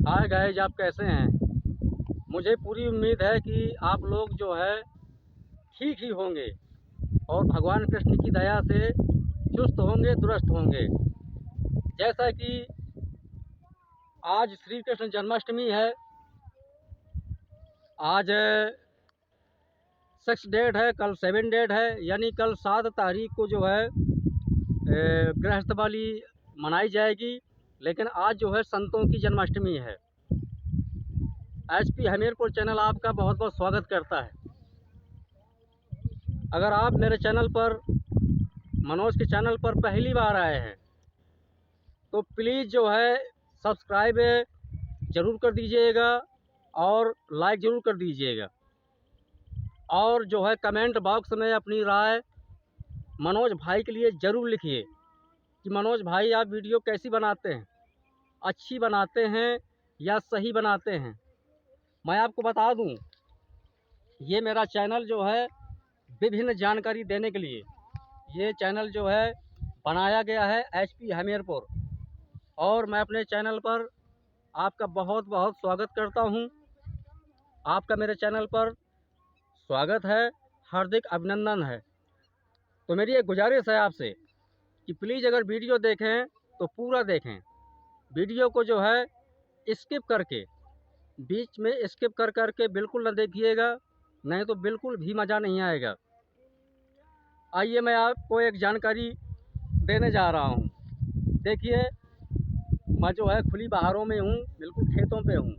Hi guys, आप कैसे हैं? मुझे पूरी उम्मीद है कि आप लोग जो है ठीक ही होंगे और भगवान कृष्ण की दया से चुस्त होंगे, दुरुस्त होंगे। जैसा कि आज श्री कृष्ण जन्माष्टमी है। आज 6 डेट है, कल 7 डेट है, यानी कल 7 तारीख को जो है गृहस्थ वाली मनाई जाएगी। लेकिन आज जो है संतों की जन्माष्टमी है। HP हमीरपुर चैनल आपका बहुत बहुत स्वागत करता है। अगर आप मेरे चैनल पर, मनोज के चैनल पर पहली बार आए हैं तो प्लीज़ जो है सब्सक्राइब ज़रूर कर दीजिएगा और लाइक ज़रूर कर दीजिएगा। और जो है कमेंट बॉक्स में अपनी राय मनोज भाई के लिए ज़रूर लिखिए कि मनोज भाई आप वीडियो कैसी बनाते हैं, अच्छी बनाते हैं या सही बनाते हैं। मैं आपको बता दूं, ये मेरा चैनल जो है विभिन्न जानकारी देने के लिए ये चैनल जो है बनाया गया है HP हमीरपुर। और मैं अपने चैनल पर आपका बहुत बहुत स्वागत करता हूं। आपका मेरे चैनल पर स्वागत है, हार्दिक अभिनंदन है। तो मेरी एक गुजारिश है आपसे कि प्लीज़ अगर वीडियो देखें तो पूरा देखें। वीडियो को जो है स्किप करके, बीच में स्किप कर करके बिल्कुल न देखिएगा, नहीं तो बिल्कुल भी मज़ा नहीं आएगा। आइए मैं आपको एक जानकारी देने जा रहा हूँ। देखिए, मैं जो है खुली बहारों में हूँ, बिल्कुल खेतों पे हूँ,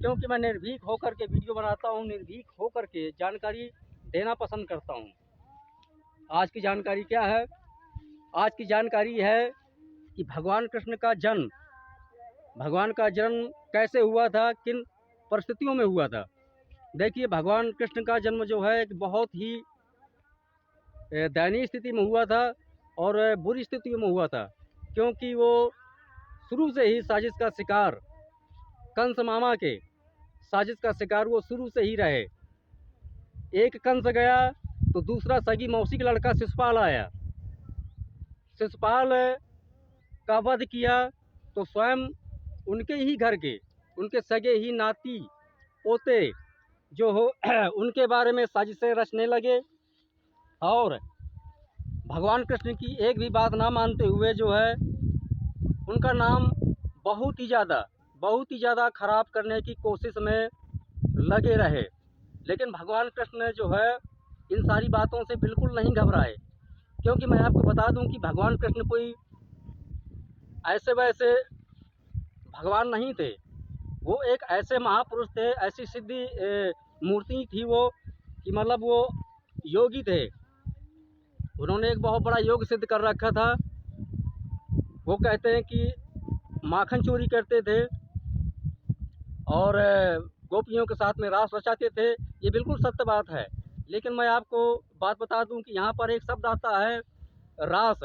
क्योंकि मैं निर्भीक होकर के वीडियो बनाता हूँ, निर्भीक होकर के जानकारी देना पसंद करता हूँ। आज की जानकारी क्या है? आज की जानकारी है कि भगवान कृष्ण का जन्म कैसे हुआ था, किन परिस्थितियों में हुआ था। देखिए, भगवान कृष्ण का जन्म जो है एक बहुत ही दयनीय स्थिति में हुआ था और बुरी स्थितियों में हुआ था, क्योंकि वो शुरू से ही साजिश का शिकार, कंस मामा के साजिश का शिकार वो शुरू से ही रहे। एक कंस गया तो दूसरा सगी मौसी का लड़का शिशुपाल आया। शिशुपाल का वध किया तो स्वयं उनके ही घर के, उनके सगे ही नाती पोते जो हो उनके बारे में साजिशें रचने लगे और भगवान कृष्ण की एक भी बात ना मानते हुए जो है उनका नाम बहुत ही ज़्यादा खराब करने की कोशिश में लगे रहे। लेकिन भगवान कृष्ण जो है इन सारी बातों से बिल्कुल नहीं घबराए, क्योंकि मैं आपको बता दूं कि भगवान कृष्ण कोई ऐसे वैसे भगवान नहीं थे। वो एक ऐसे महापुरुष थे, ऐसी सिद्धि मूर्ति थी वो, कि मतलब वो योगी थे। उन्होंने एक बहुत बड़ा योग सिद्ध कर रखा था। वो कहते हैं कि माखन चोरी करते थे और गोपियों के साथ में रास रचाते थे। ये बिल्कुल सत्य बात है। लेकिन मैं आपको बात बता दूं कि यहाँ पर एक शब्द आता है रास।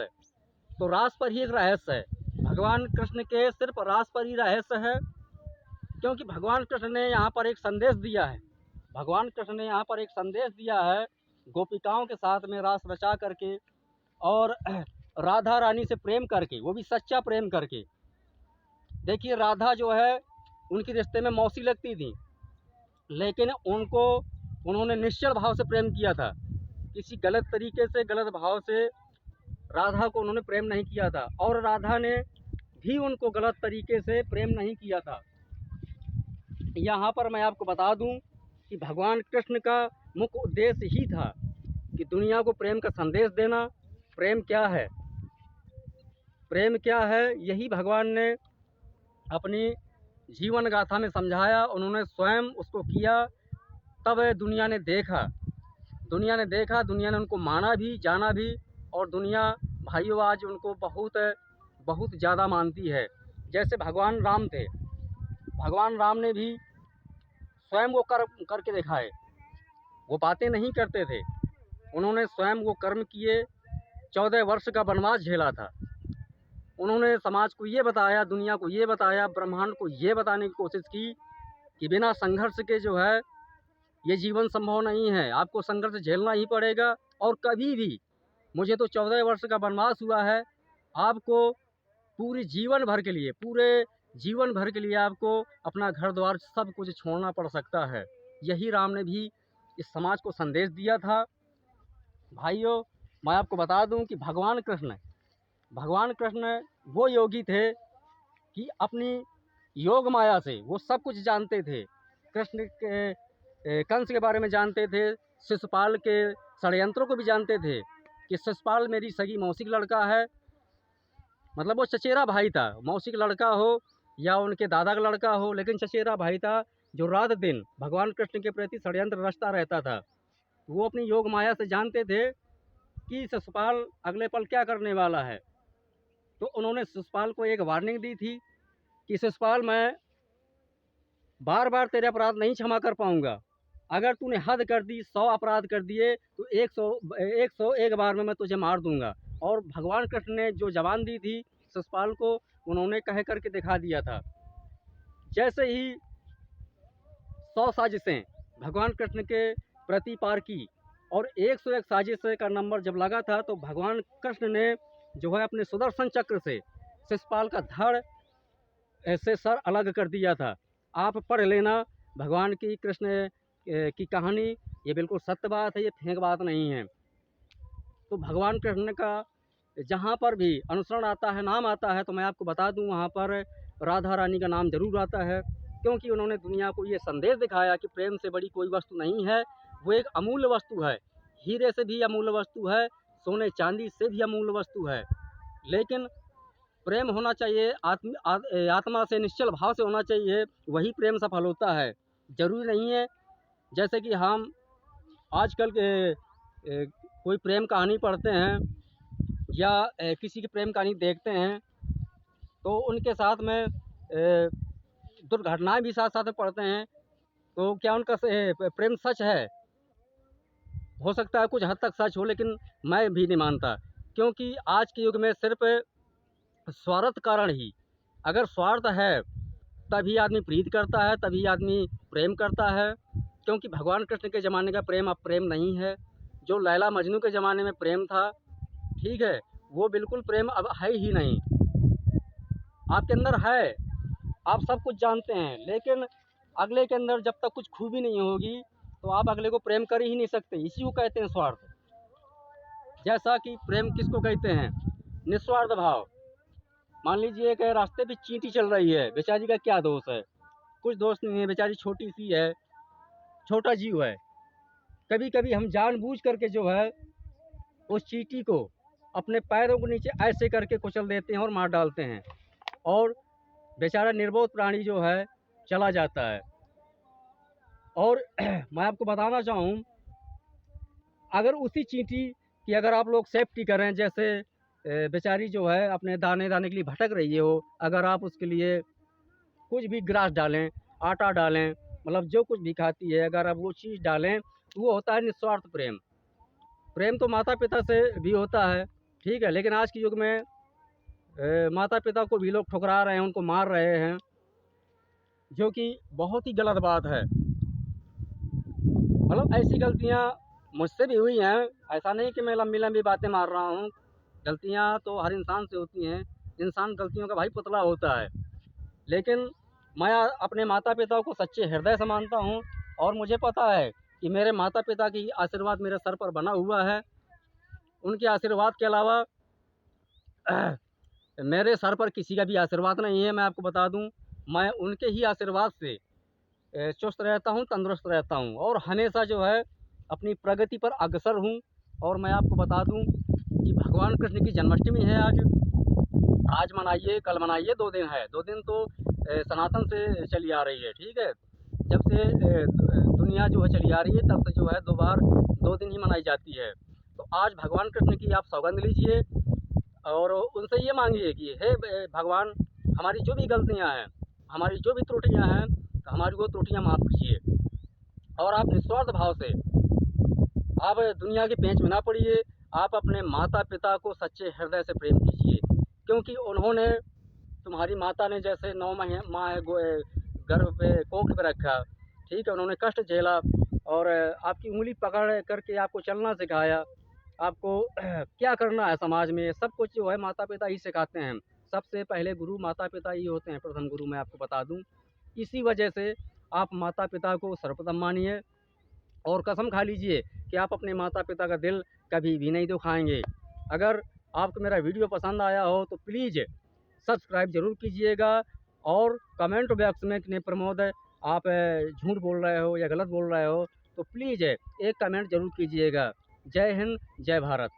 तो रास पर ही एक रहस्य है। भगवान कृष्ण के सिर्फ रास पर ही रहस्य है, क्योंकि भगवान कृष्ण ने यहाँ पर एक संदेश दिया है। भगवान कृष्ण ने यहाँ पर एक संदेश दिया है, गोपिकाओं के साथ में रास रचा करके और राधा रानी से प्रेम करके, वो भी सच्चा प्रेम करके। देखिए, राधा जो है उनके रिश्ते में मौसी लगती थी, लेकिन उन्होंने निश्चल भाव से प्रेम किया था। किसी गलत तरीके से, गलत भाव से राधा को उन्होंने प्रेम नहीं किया था और राधा ने भी उनको गलत तरीके से प्रेम नहीं किया था। यहाँ पर मैं आपको बता दूं कि भगवान कृष्ण का मुख्य उद्देश्य ही था कि दुनिया को प्रेम का संदेश देना। प्रेम क्या है, प्रेम क्या है, यही भगवान ने अपनी जीवन गाथा में समझाया। उन्होंने स्वयं उसको किया, तब दुनिया ने देखा, दुनिया ने उनको माना भी, जाना भी। और दुनिया भाइयों आज उनको बहुत ज़्यादा मानती है। जैसे भगवान राम थे, भगवान राम ने भी स्वयं वो कर्म करके दिखाए। वो बातें नहीं करते थे, उन्होंने स्वयं वो कर्म किए। 14 वर्ष का वनवास झेला था। उन्होंने समाज को ये बताया, दुनिया को ये बताया, ब्रह्मांड को ये बताने की कोशिश की कि बिना संघर्ष के जो है ये जीवन संभव नहीं है। आपको संघर्ष झेलना ही पड़ेगा। और कभी भी, मुझे तो 14 वर्ष का वनवास हुआ है, आपको पूरी जीवन भर के लिए, पूरे जीवन भर के लिए आपको अपना घर द्वार सब कुछ छोड़ना पड़ सकता है। यही राम ने भी इस समाज को संदेश दिया था। भाइयों, मैं आपको बता दूं कि भगवान कृष्ण वो योगी थे कि अपनी योग माया से वो सब कुछ जानते थे। कृष्ण के कंस के बारे में जानते थे, शिशुपाल के षड्यंत्रों को भी जानते थे कि शिशुपाल मेरी सगी मौसी का लड़का है, मतलब वो चचेरा भाई था। मौसी का लड़का हो या उनके दादा का लड़का हो, लेकिन चचेरा भाई था जो रात दिन भगवान कृष्ण के प्रति षड्यंत्र रचता रहता था। वो अपनी योग माया से जानते थे कि शिशुपाल अगले पल क्या करने वाला है। तो उन्होंने शिशुपाल को एक वार्निंग दी थी कि शिशुपाल, मैं बार बार तेरे अपराध नहीं क्षमा कर पाऊंगा। अगर तूने हद कर दी, 100 अपराध कर दिए, तो 101 बार में मैं तुझे मार दूंगा। और भगवान कृष्ण ने जो जबान दी थी शिशुपाल को, उन्होंने कह करके दिखा दिया था। जैसे ही 100 साजिशें भगवान कृष्ण के प्रति पार की और 101 साजिश का नंबर जब लगा था, तो भगवान कृष्ण ने जो है अपने सुदर्शन चक्र से शिशुपाल का धड़ ऐसे सर अलग कर दिया था। आप पढ़ लेना भगवान की कृष्ण की कहानी, ये बिल्कुल सत्य बात है, ये फेंक बात नहीं है। तो भगवान कृष्ण का जहाँ पर भी अनुसरण आता है, नाम आता है, तो मैं आपको बता दूं वहाँ पर राधा रानी का नाम जरूर आता है, क्योंकि उन्होंने दुनिया को ये संदेश दिखाया कि प्रेम से बड़ी कोई वस्तु नहीं है। वो एक अमूल्य वस्तु है, हीरे से भी अमूल्य वस्तु है, सोने चांदी से भी अमूल्य वस्तु है। लेकिन प्रेम होना चाहिए आत्मा से, निश्चल भाव से होना चाहिए, वही प्रेम सफल होता है। जरूरी नहीं है जैसे कि हम आजकल के कोई प्रेम कहानी पढ़ते हैं या किसी की प्रेम कहानी देखते हैं, तो उनके साथ में दुर्घटनाएं भी साथ साथ में पढ़ते हैं। तो क्या उनका प्रेम सच है? हो सकता है कुछ हद तक सच हो, लेकिन मैं भी नहीं मानता, क्योंकि आज के युग में सिर्फ स्वार्थ कारण ही, अगर स्वार्थ है तभी आदमी प्रीत करता है, तभी आदमी प्रेम करता है। क्योंकि भगवान कृष्ण के ज़माने का प्रेम अब प्रेम नहीं है। जो लैला मजनू के ज़माने में प्रेम था, ठीक है, वो बिल्कुल प्रेम अब है ही नहीं। आपके अंदर है, आप सब कुछ जानते हैं, लेकिन अगले के अंदर जब तक कुछ खूबी नहीं होगी, तो आप अगले को प्रेम कर ही नहीं सकते। इसी को कहते हैं स्वार्थ। जैसा कि प्रेम किसको कहते हैं? निस्वार्थ भाव। मान लीजिए कि रास्ते पे चींटी चल रही है, बेचारी का क्या दोष है? कुछ दोष नहीं है, बेचारी छोटी सी है, छोटा जीव है। कभी कभी हम जानबूझ करके जो है उस चींटी को अपने पैरों के नीचे ऐसे करके कुचल देते हैं और मार डालते हैं, और बेचारा निर्बोध प्राणी जो है चला जाता है। और मैं आपको बताना चाहूँ, अगर उसी चींटी की अगर आप लोग सेफ्टी करें, जैसे बेचारी जो है अपने दाने दाने के लिए भटक रही है, हो अगर आप उसके लिए कुछ भी ग्रास डालें, आटा डालें, मतलब जो कुछ भी खाती है, अगर आप वो चीज़ डालें, तो वो होता है निस्वार्थ प्रेम। प्रेम तो माता पिता से भी होता है, ठीक है, लेकिन आज के युग में माता पिता को भी लोग ठुकरा रहे हैं, उनको मार रहे हैं, जो कि बहुत ही गलत बात है। मतलब ऐसी गलतियाँ मुझसे भी हुई हैं, ऐसा नहीं कि मैं लंबी लंबी बातें मार रहा हूँ। गलतियाँ तो हर इंसान से होती हैं, इंसान गलतियों का भाई पुतला होता है। लेकिन मैं अपने माता पिता को सच्चे हृदय से मानता हूँ, और मुझे पता है कि मेरे माता पिता की आशीर्वाद मेरे सर पर बना हुआ है। उनके आशीर्वाद के अलावा मेरे सर पर किसी का भी आशीर्वाद नहीं है। मैं आपको बता दूं, मैं उनके ही आशीर्वाद से चुस्त रहता हूं, तंदुरुस्त रहता हूं, और हमेशा जो है अपनी प्रगति पर अग्रसर हूं। और मैं आपको बता दूं कि भगवान कृष्ण की जन्माष्टमी है आज मनाइए, कल मनाइए, 2 दिन है। 2 दिन तो सनातन से चली आ रही है, ठीक है। जब से दुनिया जो है चली आ रही है, तब से जो है 2 दिन ही मनाई जाती है। तो आज भगवान कृष्ण की आप सौगंध लीजिए और उनसे ये मांगिए कि हे भगवान, हमारी जो भी गलतियां हैं, हमारी जो भी त्रुटियां हैं, तो हमारी वो त्रुटियां माफ़ कीजिए। और आप निस्वार्थ भाव से, आप दुनिया के पेंच में ना पड़िए, आप अपने माता पिता को सच्चे हृदय से प्रेम कीजिए, क्योंकि उन्होंने, तुम्हारी माता ने जैसे 9 महीने माँ गर्भ पे कोख पे रखा, ठीक है, उन्होंने कष्ट झेला और आपकी उंगली पकड़ करके आपको चलना सिखाया, आपको क्या करना है समाज में, सब कुछ जो है माता पिता ही सिखाते हैं। सबसे पहले गुरु माता पिता ही होते हैं, प्रथम गुरु मैं आपको बता दूं। इसी वजह से आप माता पिता को सर्वप्रथम मानिए और कसम खा लीजिए कि आप अपने माता पिता का दिल कभी भी नहीं दुखाएंगे। अगर आपको मेरा वीडियो पसंद आया हो तो प्लीज़ सब्सक्राइब ज़रूर कीजिएगा और कमेंट बॉक्स में कि नहीं प्रमोद आप झूठ बोल रहे हो या गलत बोल रहे हो तो प्लीज़ एक कमेंट ज़रूर कीजिएगा। जय हिंद, जय भारत।